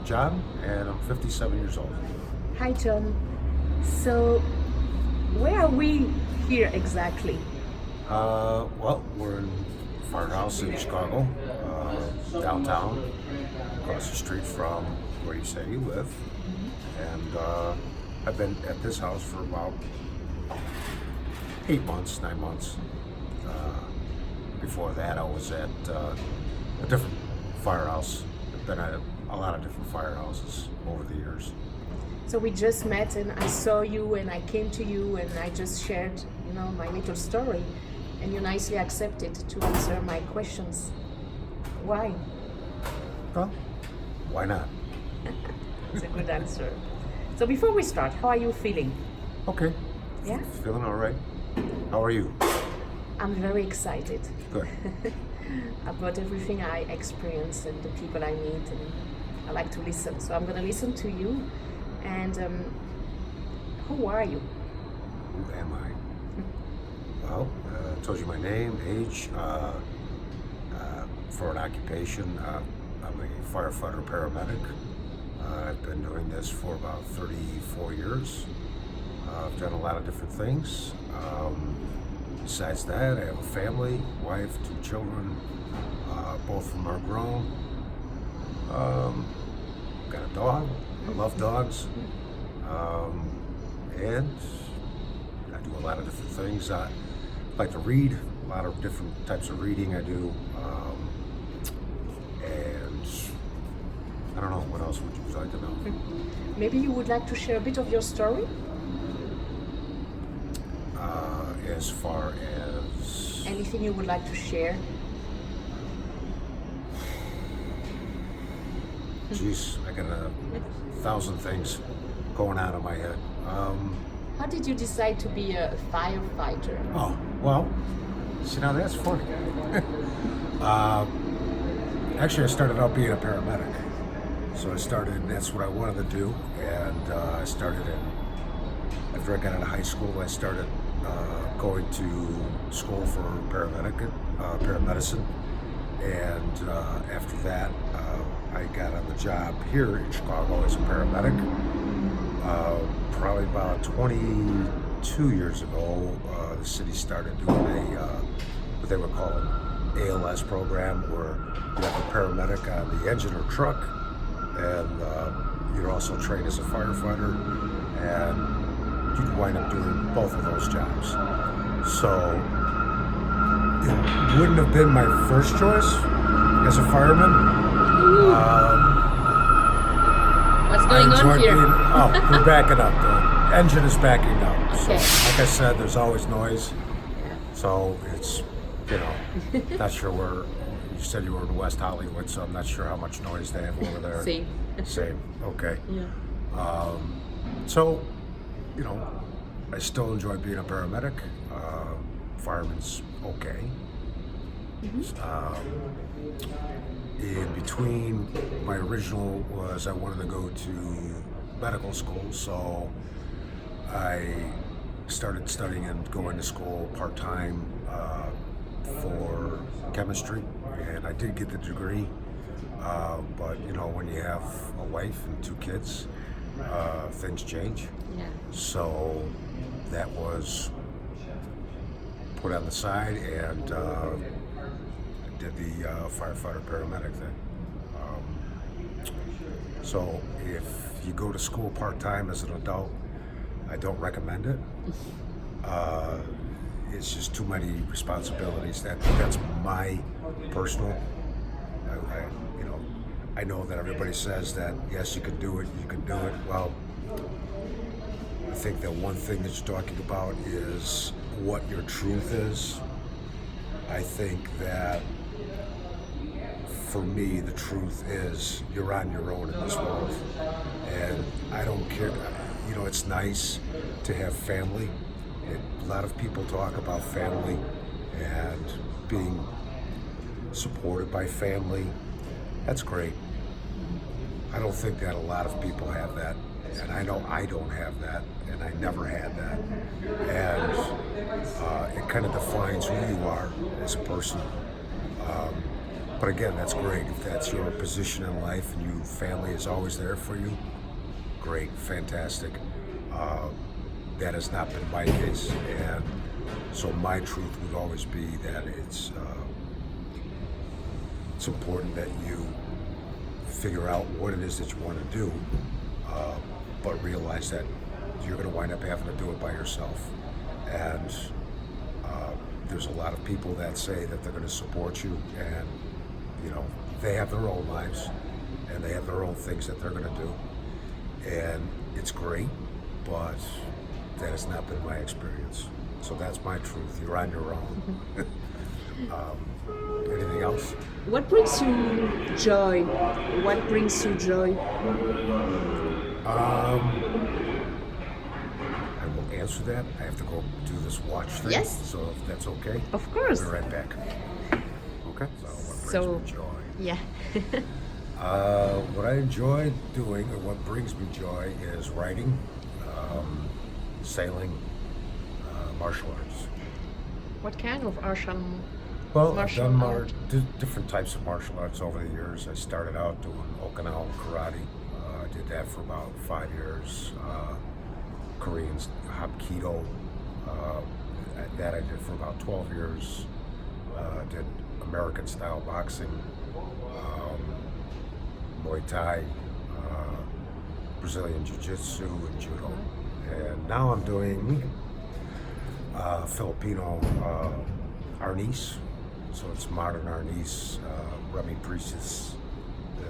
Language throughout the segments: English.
John, and I'm 57 years old. Hi, John. So, where are we here exactly? Well, we're in Firehouse in Chicago, downtown, across the street from where you say you live. And I've been at this house for about 8 months, 9 months. Uh, Before that, I was at a different firehouse. I've been at a lot of different firehouses over the years. So we just met, and I saw you, and I came to you, and I just shared, my little story, and you nicely accepted to answer my questions. Why? Well, why not? It's a good answer. So before we start, how are you feeling? Okay. Yeah? Feeling all right. How are you? I'm very excited Good. about everything I experience and the people I meet, and I like to listen. So I'm going to listen to you. And who are you? Who am I? Well, I told you my name, age, for an occupation. I'm a firefighter paramedic. I've been doing this for about 34 years. I've done a lot of different things. Besides that, I have a family, wife, 2 children. Both of them are grown. Got a dog. I love dogs. And I do a lot of different things. I like to read, a lot of different types of reading I do. And I don't know, what else would you like to know? Maybe you would like to share a bit of your story? As far as Anything you would like to share? Geez, I got 1,000 things going on in my head. How did you decide to be a firefighter? Oh, well, see, now that's funny. Actually, I started out being a paramedic. So that's what I wanted to do. And I started after I got out of high school, I started going to school for paramedicine. And after that, I got on the job here in Chicago as a paramedic. Probably about 22 years ago, the city started doing what they would call an ALS program, where you have a paramedic on the engine or truck, and you're also trained as a firefighter, and you'd wind up doing both of those jobs. So it wouldn't have been my first choice as a fireman. What's going on here? We're backing up. The engine is backing up. Okay. So, like I said, there's always noise. So it's, not sure where. You said you were in West Hollywood, so I'm not sure how much noise they have over there. Same. Same. Okay. Yeah. So, I still enjoy being a paramedic. Fireman's okay. In between, my original was I wanted to go to medical school, so I started studying and going to school part-time for chemistry, and I did get the degree. But when you have a wife and 2 kids, things change. Yeah. So that was put on the side, and did the firefighter paramedic thing. So if you go to school part-time as an adult, I don't recommend it. It's just too many responsibilities. That's my personal. I know that everybody says that yes, you can do it. Well, I think that one thing that you're talking about is what your truth is. I think that for me, the truth is you're on your own in this world, and I don't care. It's nice to have family. A lot of people talk about family and being supported by family. That's great. I don't think that a lot of people have that, and I know I don't have that, and I never had that. And it kind of defines who you are as a person. But again, that's great. If that's your position in life and your family is always there for you, great, fantastic. Uh, that has not been my case. And so my truth would always be that it's important that you figure out what it is that you want to do, uh, but realize that you're going to wind up having to do it by yourself. And there's a lot of people that say that they're going to support you, and they have their own lives and they have their own things that they're going to do, and it's great, but that has not been my experience. So that's my truth. You're on your own. Anything else? What brings you joy? What brings you joy? I will answer that. I have to go do this watch thing. Yes. So if that's okay. Of course. I'll be right back. Okay. So what brings So, me joy? yeah. What I enjoy doing, or what brings me joy, is writing, sailing, martial arts. What kind of Well, I've martial done art? different types of martial arts over the years. I started out doing Okinawa karate. I did that for about 5 years. Korean Hapkido. That I did for about 12 years. Did American style boxing, Muay Thai, Brazilian Jiu-Jitsu, and Judo. And now I'm doing Filipino Arnis. So it's modern Arnis. Remy Priestess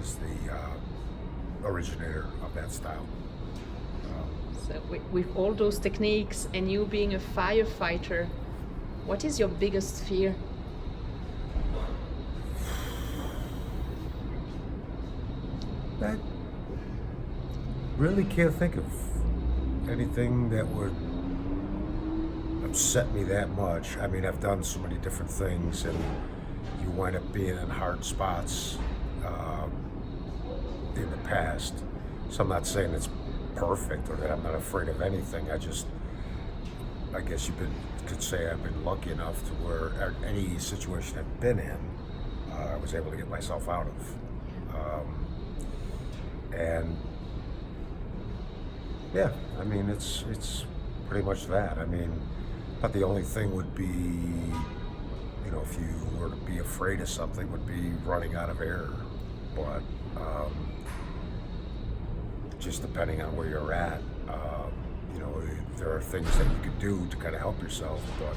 is the originator of that style. So with all those techniques and you being a firefighter, what is your biggest fear? I really can't think of anything that would upset me that much. I mean, I've done so many different things, and you wind up being in hard spots in the past. So I'm not saying it's perfect or that I'm not afraid of anything. I guess could say I've been lucky enough to where any situation I've been in, I was able to get myself out of. And yeah, I mean, it's pretty much that. I mean, but the only thing would be, if you were to be afraid of something, would be running out of air. But just depending on where you're at, there are things that you could do to kind of help yourself. But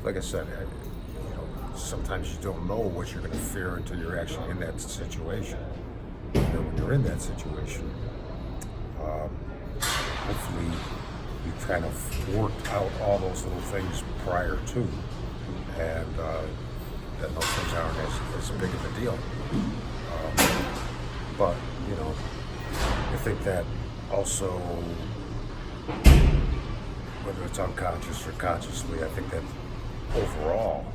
like I said, sometimes you don't know what you're going to fear until you're actually in that situation. And when you're in that situation, hopefully you kind of worked out all those little things prior to, and then those things aren't as big of a deal. But I think that also, whether it's unconscious or consciously, I think that overall,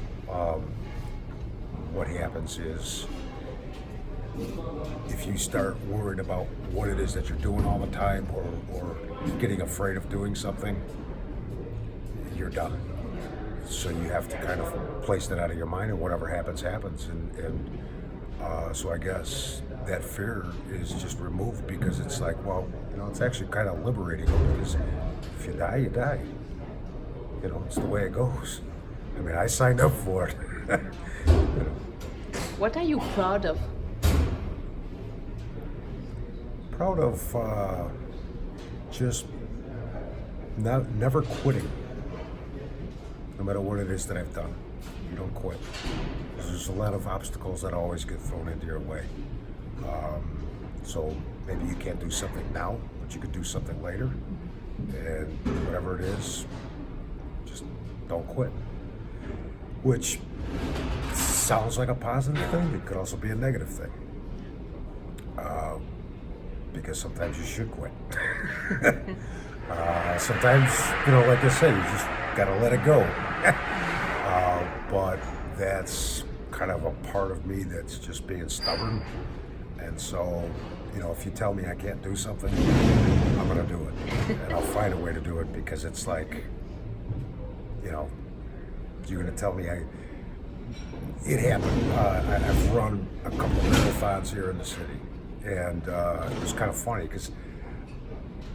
what happens is, if you start worried about what it is that you're doing all the time, or getting afraid of doing something, you're done. So you have to kind of place that out of your mind, and whatever happens, happens. And so I guess that fear is just removed, because it's like, well, it's actually kind of liberating, because if you die, you die. It's the way it goes. I mean, I signed up for it. What are you proud of? Proud of just never quitting, no matter what it is that I've done. You don't quit. There's a lot of obstacles that always get thrown into your way. So maybe you can't do something now, but you could do something later. And whatever it is, just don't quit. Which sounds like a positive thing. It could also be a negative thing. Because sometimes you should quit. Sometimes, like I say, you just gotta let it go. But that's kind of a part of me that's just being stubborn. And so, if you tell me I can't do something, I'm gonna do it. And I'll find a way to do it, because it's like, you're gonna tell me It happened. I've run a couple of marathons here in the city, and it was kind of funny because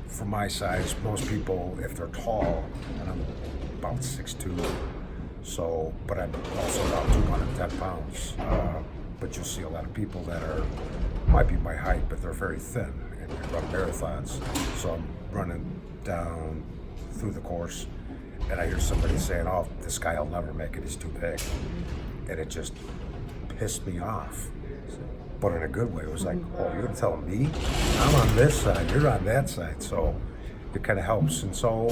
for my size, most people, if they're tall, and I'm about 6'2", so, but I'm also about 210 pounds. But you'll see a lot of people that might be my height, but they're very thin, and they run marathons. So I'm running down through the course, and I hear somebody saying, "Oh, this guy will never make it, he's too big." And it just pissed me off. But in a good way. It was like, "Oh, you're telling me? I'm on this side, you're on that side." So it kind of helps. And so,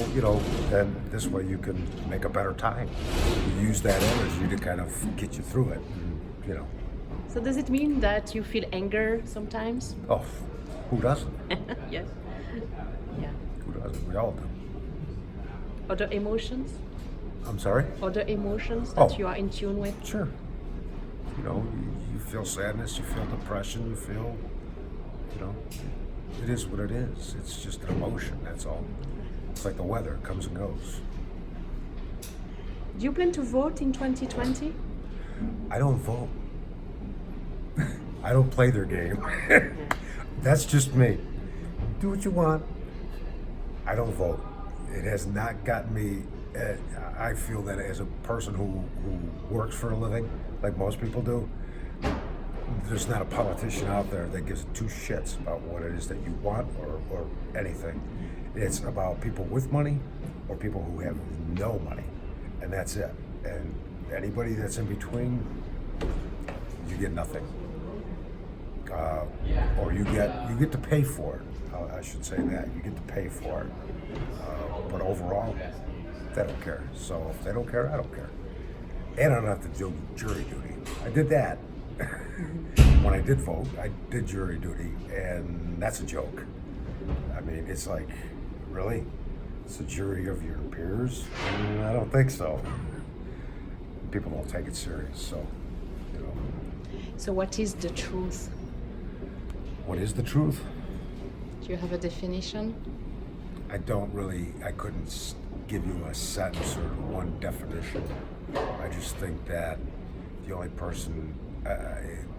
then this way you can make a better time. You use that energy to kind of get you through it. And, So does it mean that you feel anger sometimes? oh, who doesn't? Yes. Yeah. Who doesn't? We all do. Other emotions? I'm sorry? Other emotions that Oh. you are in tune with? Sure. You feel sadness, you feel depression, you feel, it is what it is. It's just an emotion, that's all. It's like the weather, it comes and goes. Do you plan to vote in 2020? I don't vote. I don't play their game. That's just me. Do what you want. I don't vote. It has not gotten me. I feel that as a person who works for a living, like most people do, there's not a politician out there that gives two shits about what it is that you want or anything. It's about people with money or people who have no money, and that's it. And anybody that's in between, you get nothing. Or you get to pay for it. I should say that you get to pay for it. But overall, they don't care. So if they don't care, I don't care. And I don't have to do jury duty. I did that. When I did vote, I did jury duty, and that's a joke. I mean, it's like, really? It's a jury of your peers? I don't think so. People don't take it serious, so. So what is the truth? What is the truth? Do you have a definition? I couldn't give you a sentence or one definition. I just think that the only person,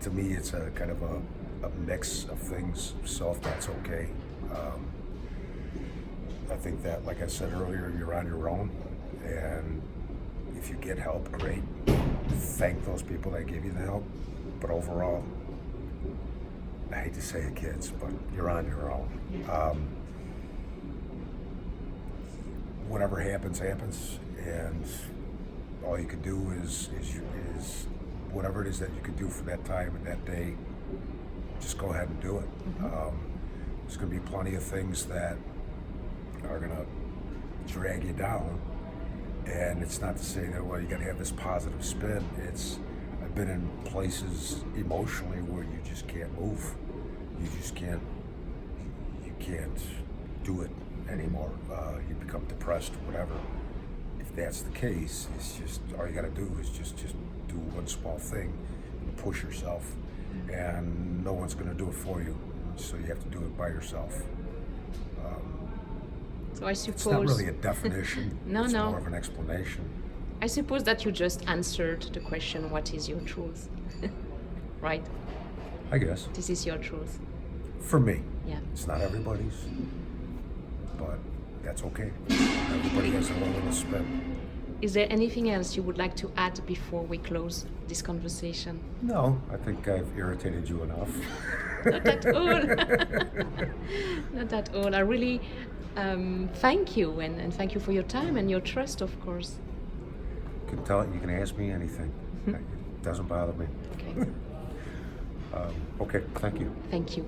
to me, it's a kind of a mix of things, so if that's okay. I think that, like I said earlier, you're on your own, and if you get help, great. Thank those people that gave you the help, but overall, I hate to say it, kids, but you're on your own. Whatever happens, and all you can do is whatever it is that you can do for that time and that day, just go ahead and do it. There's going to be plenty of things that are going to drag you down, and it's not to say that, well, you got to have this positive spin. I've been in places emotionally where you just can't move. You just can't do it anymore. You become depressed or whatever. If that's the case, it's just, all you got to do is just do one small thing and push yourself, and no one's going to do it for you. So you have to do it by yourself. So I suppose it's not really a definition. No. It's more of an explanation. I suppose that you just answered the question, what is your truth? Right? I guess. This is your truth. For me. Yeah. It's not everybody's, but that's okay. Everybody has their own little spin. Is there anything else you would like to add before we close this conversation? No, I think I've irritated you enough. Not at all. Not at all. I really thank you, and thank you for your time and your trust, of course. You can ask me anything. It doesn't bother me. Okay. Okay, thank you. Thank you.